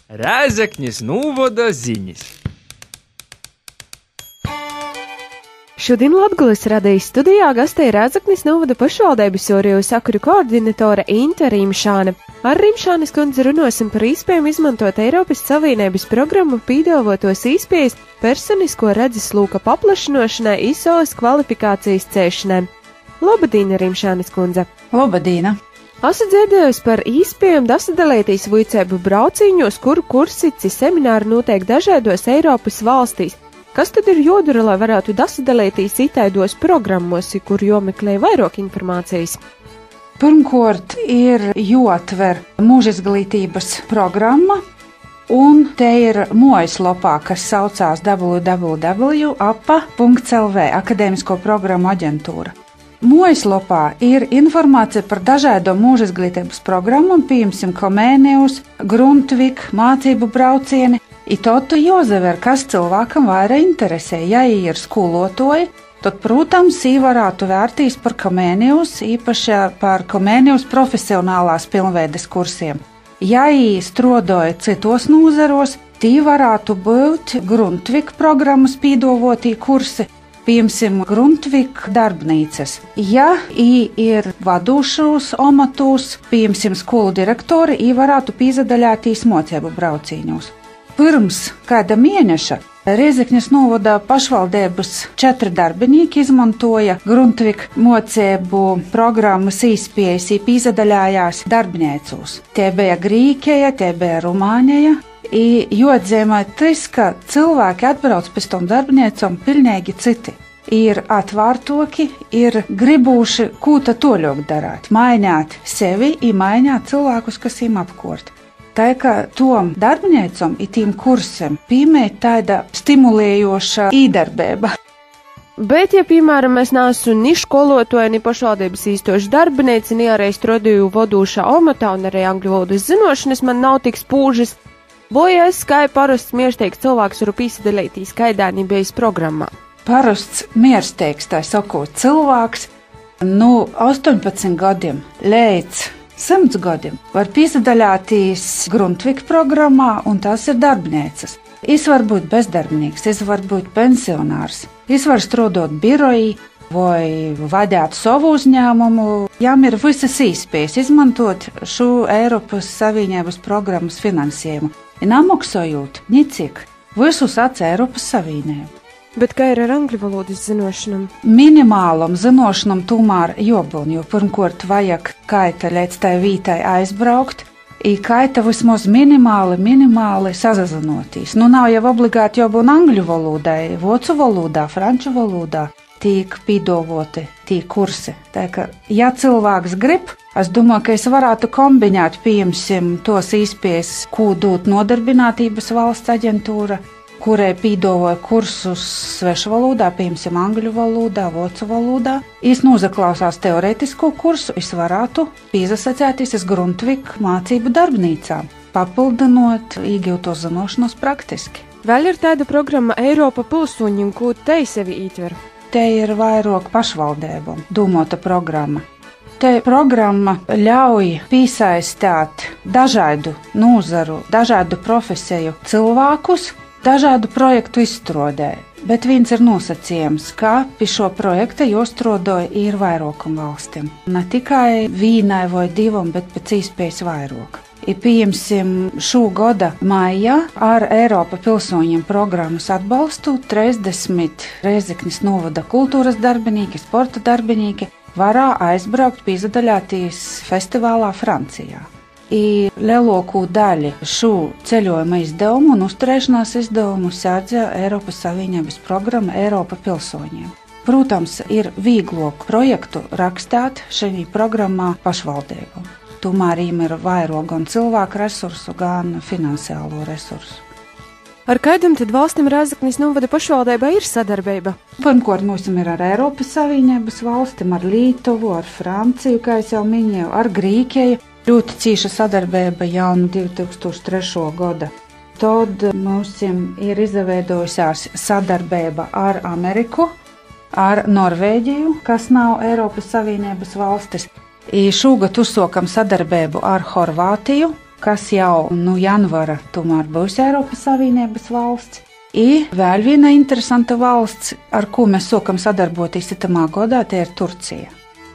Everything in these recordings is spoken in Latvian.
Rēzeknis novada ziņas. Šodien Latgulis radījis studijā gastēja Rēzeknis novada pašvaldības Oriju sakuru koordinatore Inte Rimšāne. Ar Rimšānes kundzi runāsim par iespēju izmantot Eiropas Savienības programmu pīdāvotos iespējas personisko redzesloka paplašināšanai ISOS kvalifikācijas cēšanai. Labadīna, Rimšānes kundze! Labadīna! Esat dzirdējusi par iespējām dasadalītīs vicēbu braucīņos, kuru kursici semināri notiek dažādos Eiropas valstīs. Kas tad ir jodara, lai varētu dasadalītīs itaidos programmos, kur jomeklē vairāk informācijas? Pirmkārt ir jotver mūžizglītības programma, un te ir mājaslapā, kas saucās www.apa.lv, Akadēmisko programmu aģentūra. Mājaslapā ir informācija par dažādām mūžizglītības programmām, piemēram, Komēnijus, Grundtvig, mācību braucieni. I to jāzaver, kas cilvēkam vairāk interesē. Ja ir skolotoji, tad, protams, varētu vērtīs par Komēnijus, īpaši par Komēnijus profesionālās pilnveides kursiem. Ja strādāja citos nozaros, tī varētu būt Grundtvig programmas pīdāvotī kursi, piemēram, Grundtvig darbnīcas. Ja ir vadošos amatos, piemēram, skolu direktori, varētu pīzadaļātīs mocību braucīņos. Pirms kāda mēneša Rēzeknes novada pašvaldības 4 darbinieki izmantoja Grundtvig mocību programmas īspējas un pīzadaļājās darbnīcos. Tie bija Grīkeja, tie bija Rumānija. Jāatzīmē tas, ka cilvēki atbrauc pēc tom darbnīcām pilnīgi citi. Ir atvārtoki, ir gribuši, ko tad toļok darāt, mainīt sevi un mainīt cilvēkus, kas viņam apkārt. Tā kā tom darbnīcam un tiem kursiem pīmēt tāda stimulējoša īdarbība. Bet, ja, piemēram, es neesmu ni skolotoja, ni pašvaldības īstoši darbinīca, ni arī strādāju vadošā amatā un arī angļu valodas zinošanas man nav tik spūžas, vai es kā parasts miersteigts cilvēks varu pīsadalītīs kaidāni bijis programmā? Parasts miersteigts, tā sakot, cilvēks 18 gadiem līdz 100 gadiem var pīsadaļātīs Grundtvig programmā, un tās ir darbnīcas. Es var būt bezdarbnieks, es var būt pensionārs, es var strādāt birojī vai vadīt savu uzņēmumu. Jām ir visas iespējas izmantot šo Eiropas Savienības programmas finansējumu. Namaksājot nicik visus Eiropas Savienību. Bet kā ir ar angļu valodas zinošanām? Minimālam zinošanam tomēr jābūt, jo pirmkārt vajag kaita līdz tai vītai aizbraukt, un kaita vismaz minimāli sazinoties. Nav jau obligāti jābūt angļu valodai, vācu valodā, franču valodā tiek pīdāvoti tie kursi. Tā kā, ja cilvēks grib, es domāju, ka es varētu kombinēt, piemēram, tos iespējas, ko dot Nodarbinātības valsts aģentūra, kurai pīdāvoja kursus svešu valodā, piemēram, angļu valodā, vācu valodā. Es nozaklausās teorētisko kursu, es varētu pīzasacēties Grundtvig mācību darbnīcām, papildinot iegūto zinošanos praktiski. Vēl ir tāda programma Eiropa pilsoņiem, ko te sevi ietver. Te ir vairāk pašvaldību domāta programma. Te programma ļauj piesaistīt dažādu nozaru, dažādu profesiju cilvēkus, dažādu projektu izstrādē, bet viens ir nosacījums, ka pie šo projekta jāstrādā ir vairākam valstīm. Ne tikai vienai vai divam, bet pēc iespējas vairāk. Piemēram, šī gada maijā ar Eiropa pilsoņiem programmas atbalstu 30 Rēzeknes novada kultūras darbinieki, sporta darbinieki varā aizbraukt pīzadaļātīs festivālā Francijā. Lielāko daļu šo ceļojuma izdevumu un uzturēšanās izdevumu sēdza Eiropas Savienības programma Eiropa pilsoņiem. Protams, ir vieglāk projektu rakstīt šajā programmā pašvaldību. Tomēr ir vairāk gan cilvēku resursu, gan finansiālo resursu. Ar kādam tad valstīm Rēzeknes novada pašvaldībā ir sadarbība? Pirmkārt, mums ir ar Eiropas Savienības valstīm, ar Lietuvu, ar Franciju, kā es jau minēju, ar Grīkeju. Ļoti cieša sadarbība jau no 2003. gada. Tad mums ir izveidojusies sadarbība ar Ameriku, ar Norvēģiju, kas nav Eiropas Savienības valstis. Šogad uzsākam sadarbību ar Horvātiju, kas jau janvara tomēr būs Eiropas Savienības valsts. I vēl viena interesanta valsts, ar ko mēs sākam sadarboties itamā gadā, tie ir Turcija.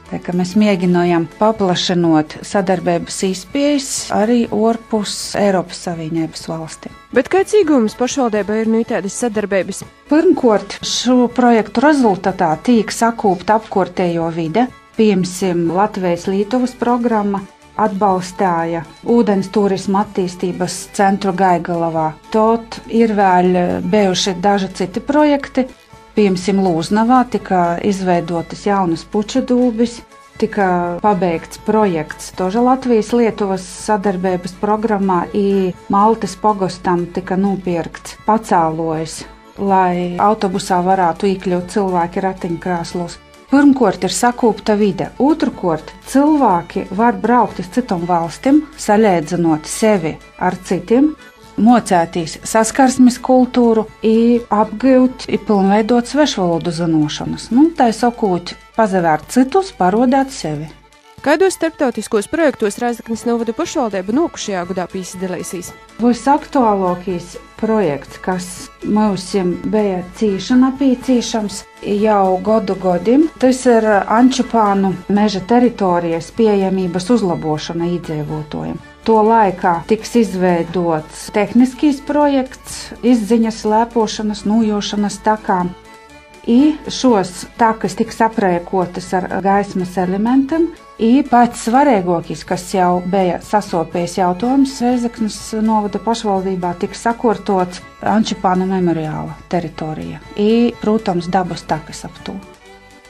Tā kā mēs mēģinājām paplašinot sadarbības iespējas arī ārpus Eiropas Savienības valstīm. Bet kāds iegūms pašvaldībai ir tādas sadarbības? Pirmkārt, šo projektu rezultātā tiek sakūpta apkārtējo vide, piemēram, Latvijas-Lietuvas programma atbalstāja ūdens turisma attīstības centru Gaigalavā. Tot ir vēl bijuši daži citi projekti. Piemēram, Lūznavā tika izveidotas jaunas puču dūbis, tika pabeigts projekts toža Latvijas-Lietuvas sadarbības programmā, i Maltas pogostam tika nopirkts pacēlojs, lai autobusā varētu iekļūt cilvēki ratiņkrēslos. Pirmkārt ir sakūpta vide, otrkārt cilvēki var braukt uz citām valstīm, salīdzinot sevi ar citiem, mocētīs saskarsmes kultūru, apgūt, pilnveidot svešvalodu zināšanas. Tā sakot, pazavērt citus, parodēt sevi. Kādos starptautiskos projektos Rēzeknes novada pašvaldība nākošajā gadā piedalīsies? Visaktuālākais projekts, kas mums bija cīši nepieciešams jau gadiem, tas ir Ančupānu meža teritorijas pieejamības uzlabošana iedzīvotājiem. To laikā tiks izveidots tehniskais projekts, izziņas lēpošanas, nūjošanas takām. I šos takas tiks aprēkotas ar gaismas elementiem. I pats svarīgākais, kas jau bija sasopējis jautājums Rēzeknes novada pašvaldībā, tiks sakārtots Ančupāna memoriāla teritorija. I, protams, dabas takas ap to.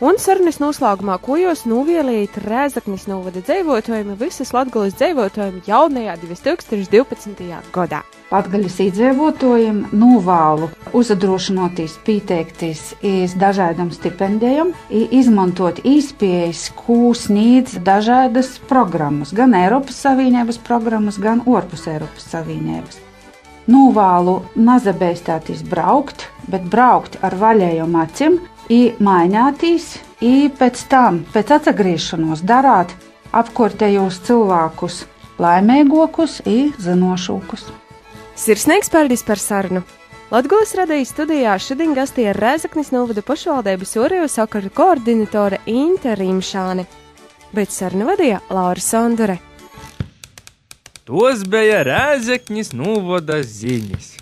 Un sarunas noslēgumā, ko jūs novēlējat Rēzeknes novada dzīvotājiem, visas Latgales dzīvotājiem jaunajā 2012. gadā? Latgales iedzīvotājiem novēlu uzadrošinoties pieteikties iz dažādām stipendijām, izmantot iespējas, ko sniedz dažādas programmas, gan Eiropas Savienības programmas, gan ārpus Eiropas Savienības. Novēlu nazabēstāties braukt, bet braukt ar vaļējām acīm, maiņātīs, pēc tam, pēc atgriešanos darāt apkārtējos cilvēkus laimīgākus, zinošākus. Sirsnīgs paldies par sarunu! Latgales radijas studijā šodien gastīja Rēzeknes novada pašvaldības ārējo sakaru koordinatore Inte Rimšāne, bet sarunu vadīja Laura Sondure. Tos bija Rēzeknes novada ziņas.